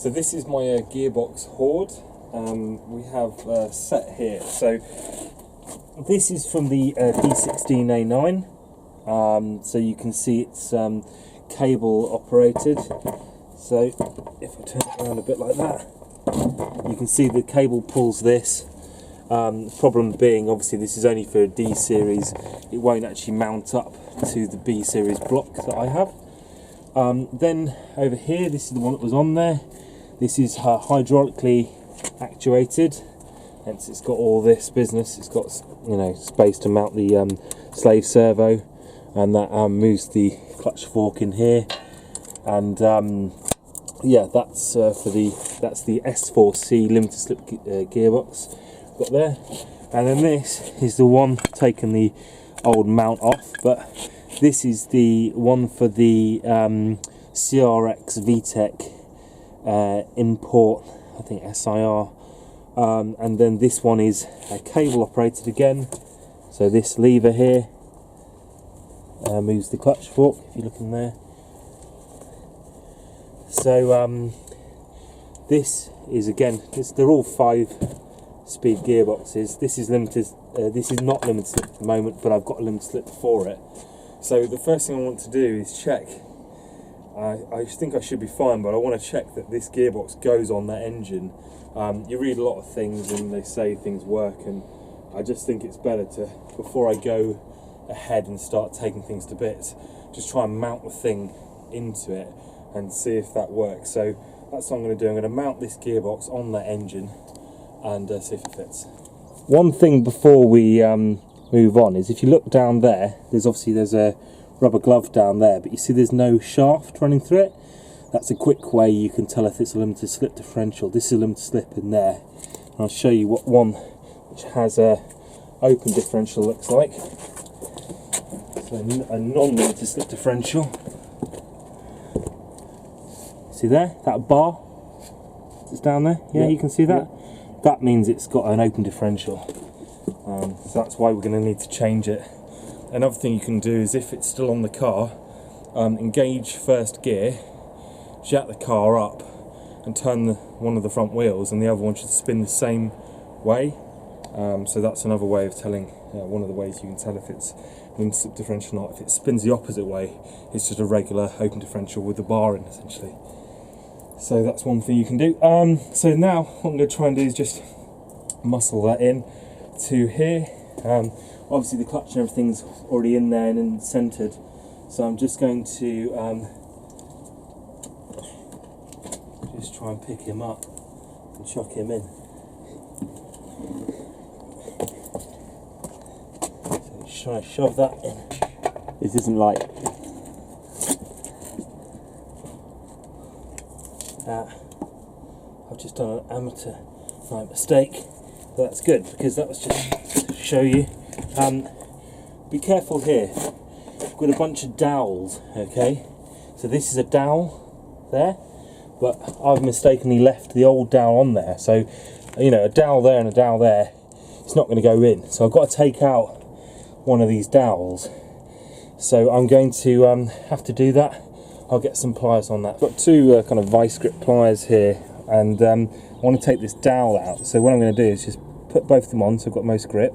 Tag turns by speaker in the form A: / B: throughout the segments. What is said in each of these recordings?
A: So this is my gearbox hoard. We have a set here. So this is from the D16A9. So you can see it's cable operated. So if I turn it around a bit like that, you can see the cable pulls this. The problem being, obviously, this is only for a D series. It won't actually mount up to the B series block that I have. Then over here, this is the one that was on there. This is hydraulically actuated, hence it's got all this business. It's got, you know, space to mount the slave servo, and that moves the clutch fork in here. And yeah, that's that's the S4C limited slip gearbox got there. And then this is the one taking the old mount off, but this is the one for the CRX VTEC import, I think SIR, and then this one is cable operated again. So this lever here moves the clutch fork, if you look in there. So this is, again, they're all 5-speed gearboxes. This is limited. This is not limited slip at the moment, but I've got a limited slip for it. So the first thing I want to do is check. I think I should be fine, but I want to check that this gearbox goes on that engine. You read a lot of things and they say things work, and I just think it's better to, before I go ahead and start taking things to bits, just try and mount the thing into it and see if that works. So that's what I'm going to do. I'm going to mount this gearbox on that engine and see if it fits. One thing before we move on is, if you look down there, there's a rubber glove down there, but you see there's no shaft running through it. That's a quick way you can tell if it's a limited slip differential. This is a limited slip in there, and I'll show you what one which has a open differential looks like. So a non-limited slip differential. See there, that bar that's down there? Yeah, you can see that? Yeah. That means it's got an open differential. So that's why we're going to need to change it. Another thing you can do is, if it's still on the car, engage first gear, jack the car up and turn one of the front wheels, and the other one should spin the same way. So that's another way of telling, one of the ways you can tell if it's limited slip differential or not. If it spins the opposite way, it's just a regular open differential with the bar in, essentially. So that's one thing you can do. So now what I'm going to try and do is just muscle that in to here. Obviously the clutch and everything's already in there and centered, so I'm just going to just try and pick him up and chuck him in. So just try to shove that in.
B: This isn't like
A: that. I've just done an amateur mistake, but that's good, because that was just to show you. Be careful here. I've got a bunch of dowels, okay? So this is a dowel there, but I've mistakenly left the old dowel on there. So, you know, a dowel there and a dowel there, it's not going to go in. So I've got to take out one of these dowels. So I'm going to have to do that. I'll get some pliers on that. I've got two kind of vice grip pliers here, and I want to take this dowel out. So what I'm going to do is just put both of them on, so I've got most grip,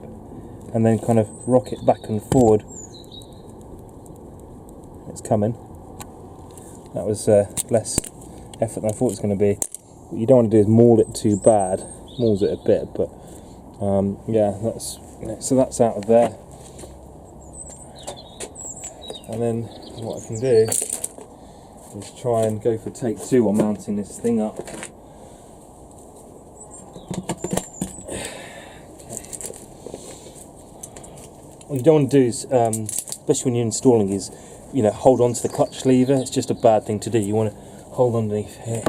A: and then kind of rock it back and forward. It's coming. That was less effort than I thought it was going to be. What you don't want to do is maul it too bad. Mauls it a bit, but yeah, so that's out of there. And then what I can do is try and go for take two on mounting this thing up. What you don't want to do is, especially when you're installing, is, you know, hold on to the clutch lever. It's just a bad thing to do. You want to hold underneath here.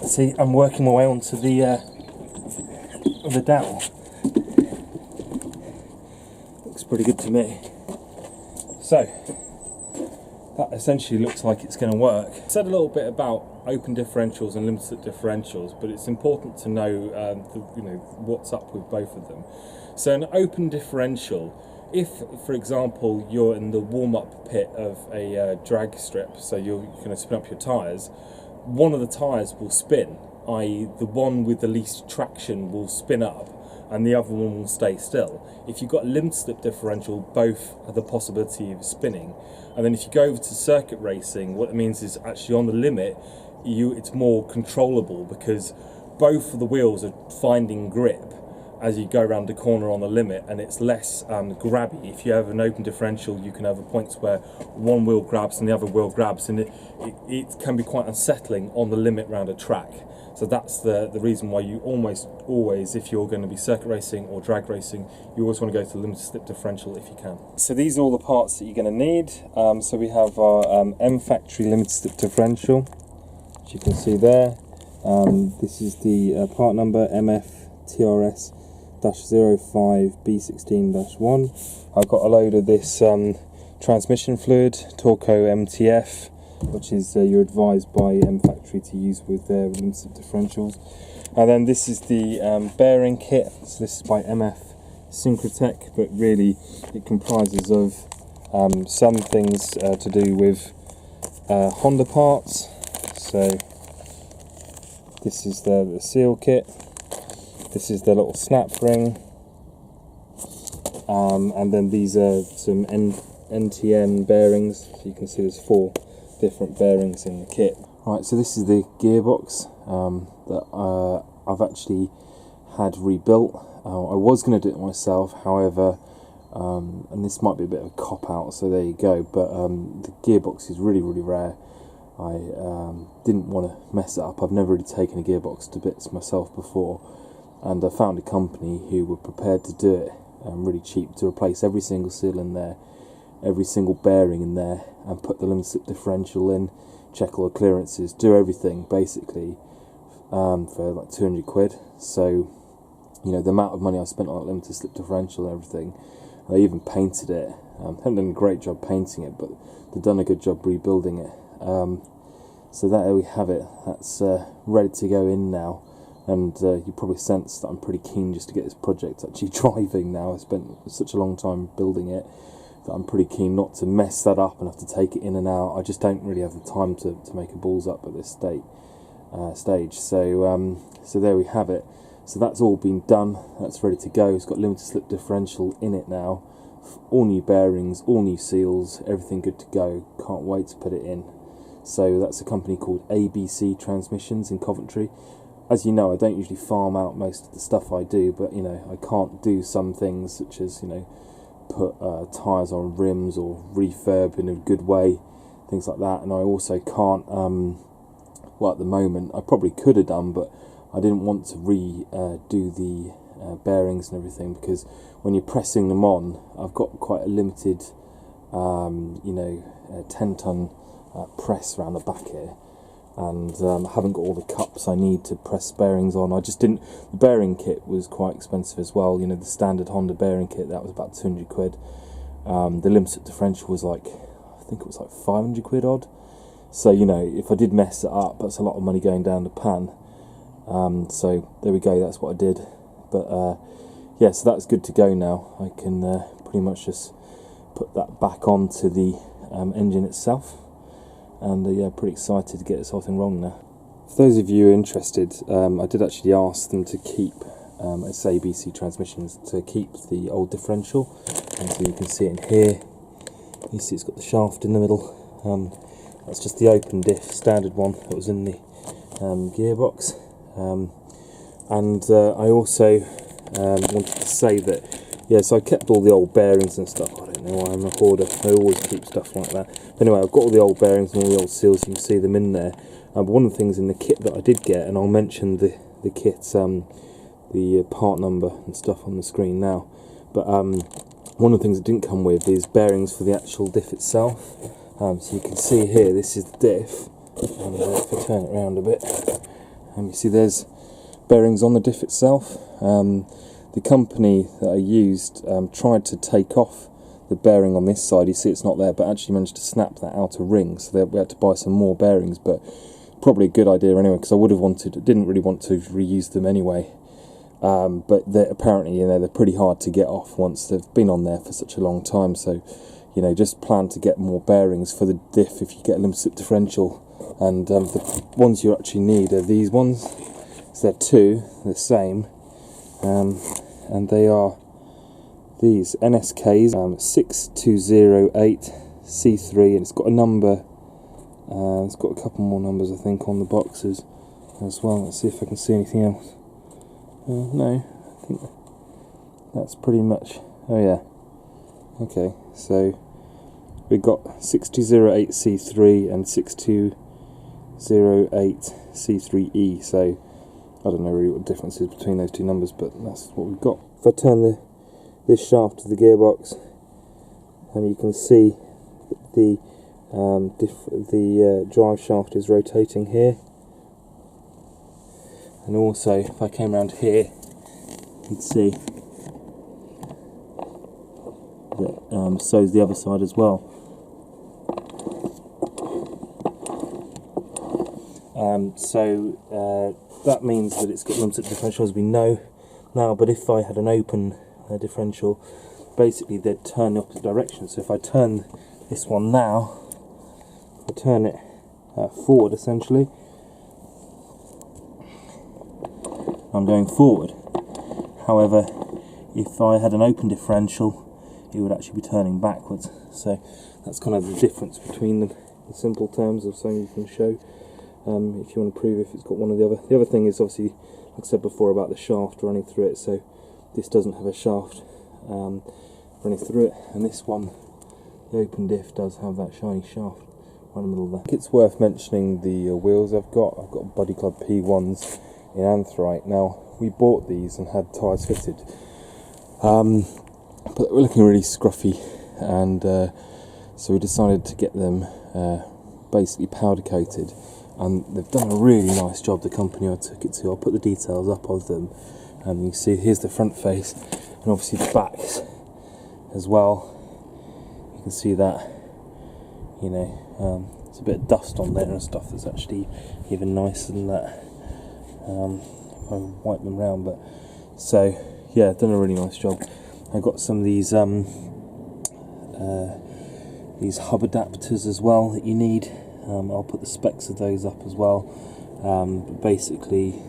A: See, I'm working my way onto the dowel. Looks pretty good to me. So that essentially looks like it's going to work. I said a little bit about open differentials and limited slip differentials, but it's important to know what's up with both of them. So an open differential, if for example you're in the warm-up pit of a drag strip, so you're going to spin up your tyres, one of the tyres will spin, i.e. the one with the least traction will spin up and the other one will stay still. If you've got a limited slip differential, both have the possibility of spinning. And then if you go over to circuit racing, what it means is actually on the limit, it's more controllable because both of the wheels are finding grip as you go around the corner on the limit, and it's less grabby. If you have an open differential, you can have points where one wheel grabs and the other wheel grabs, and it can be quite unsettling on the limit round a track. So that's the reason why you almost always, if you're going to be circuit racing or drag racing, you always want to go to the limited slip differential if you can. So these are all the parts that you're going to need. So we have our MFactory limited slip differential, as you can see there. This is the part number MFTRS-05B16-1. I've got a load of this transmission fluid, Torco MTF, which is you're advised by MFactory to use with their limited differentials. And then this is the bearing kit. So this is by MF Syncrotech, but really it comprises of some things to do with Honda parts. So this is the seal kit. This is the little snap ring, and then these are some NTN bearings. So you can see there's 4 different bearings in the kit. Right, so this is the gearbox that I've actually had rebuilt. I was going to do it myself, however, and this might be a bit of a cop-out, so there you go, but the gearbox is really, really rare. I didn't want to mess it up. I've never really taken a gearbox to bits myself before, and I found a company who were prepared to do it really cheap, to replace every single seal in there, every single bearing in there, and put the limited slip differential in, check all the clearances, do everything basically for like 200 quid. So, you know, the amount of money I spent on that limited slip differential and everything, I even painted it. Haven't done a great job painting it, but they've done a good job rebuilding it. So there we have it. That's ready to go in now. And you probably sense that I'm pretty keen just to get this project actually driving now. I spent such a long time building it that I'm pretty keen not to mess that up and have to take it in and out. I just don't really have the time to make a balls up at this stage. So there we have it. So that's all been done. That's ready to go. It's got limited slip differential in it now. All new bearings, all new seals, everything good to go. Can't wait to put it in. So that's a company called ABC Transmissions in Coventry. As you know, I don't usually farm out most of the stuff I do, but you know, I can't do some things such as, you know, put tyres on rims or refurb in a good way, things like that. And I also can't, well, at the moment, I probably could have done, but I didn't want to redo the bearings and everything, because when you're pressing them on, I've got quite a limited, 10-ton press around the back here. And I haven't got all the cups I need to press bearings on. I just didn't. The bearing kit was quite expensive as well. You know, the standard Honda bearing kit, that was about 200 quid. The limited differential was like, I think it was like 500 quid odd. So, you know, if I did mess it up, that's a lot of money going down the pan. So there we go, that's what I did. But yeah, so that's good to go now. I can pretty much just put that back onto the engine itself. And yeah, pretty excited to get this whole thing rolling now. For those of you interested, I did actually ask them to keep, it's ABC Transmissions, to keep the old differential. And so you can see it in here. You see it's got the shaft in the middle. That's just the open diff, standard one that was in the gearbox. And I also wanted to say that, yeah, so I kept all the old bearings and stuff. I don't know why I'm a hoarder, I always keep stuff like that. But anyway, I've got all the old bearings and all the old seals, you can see them in there. But one of the things in the kit that I did get, and I'll mention the kit, the part number and stuff on the screen now, but one of the things it didn't come with is bearings for the actual diff itself. So you can see here, this is the diff, and if I turn it around a bit, you see there's bearings on the diff itself. The company that I used tried to take off the bearing on this side. You see it's not there, but actually managed to snap that outer ring, so we had to buy some more bearings. But probably a good idea anyway, because I didn't really want to reuse them anyway. But apparently, you know, they're pretty hard to get off once they've been on there for such a long time. So, you know, just plan to get more bearings for the diff if you get a limited slip differential. And the ones you actually need are these ones. So they're two, the same, and they are these NSKs 6208C3, and it's got a number. It's got a couple more numbers, I think, on the boxes as well. Let's see if I can see anything else. No, I think that's pretty much. Oh yeah. Okay, so we've got 6208C3 and 6208C3E. So I don't know really what the difference is between those two numbers, but that's what we've got. If I turn this shaft of the gearbox, you can see that the drive shaft is rotating here, and also if I came around here, you'd see that so is the other side as well. That means that it's got limited differential, as we know now. But if I had an open differential, basically they'd turn the opposite direction. So if I turn this one now, I turn it forward, essentially, I'm going forward. However, if I had an open differential, it would actually be turning backwards. So that's kind of the difference between them, in simple terms of something you can show if you want to prove if it's got one or the other. The other thing is, obviously, like I said before, about the shaft running through it. So this doesn't have a shaft running through it, and this one, the open diff, does have that shiny shaft right in the middle of that. It's worth mentioning the wheels I've got. I've got Buddy Club P1s in anthrite. Now, we bought these and had tyres fitted, but they were looking really scruffy, and so we decided to get them basically powder coated, and they've done a really nice job, the company I took it to. I'll put the details up of them, and you can see here's the front face, and obviously the backs as well. You can see that, you know, there's a bit of dust on there and stuff that's actually even nicer than that. If I wipe them round, but so yeah, done a really nice job. I got some of these hub adapters as well that you need. I'll put the specs of those up as well. But basically,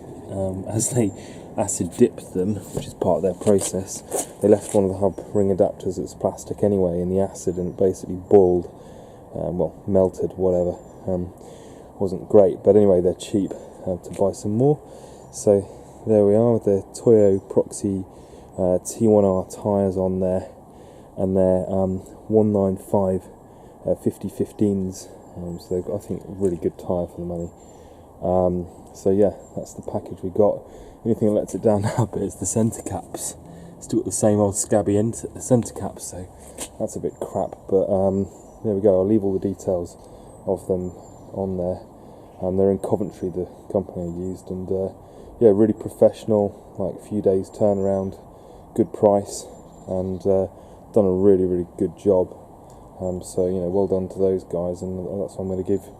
A: as they acid dipped them, which is part of their process, they left one of the hub ring adapters that's plastic anyway in the acid, and it basically boiled, well, melted, whatever. Wasn't great, but anyway, they're cheap to buy some more. So there we are with the Toyo Proxy T1R tyres on there, and they're 195 50/15s. So they've got, I think, a really good tyre for the money. So yeah, that's the package we got. The only thing that lets it down now a bit is the centre caps. Still got the same old scabby centre caps, so that's a bit crap. But there we go. I'll leave all the details of them on there. They're in Coventry, the company I used, and yeah, really professional. Like a few days turnaround, good price, and done a really good job. So, you know, well done to those guys, and that's why I'm going to give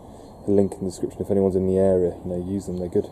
A: a link in the description if anyone's in the area. You know, use them, they're good.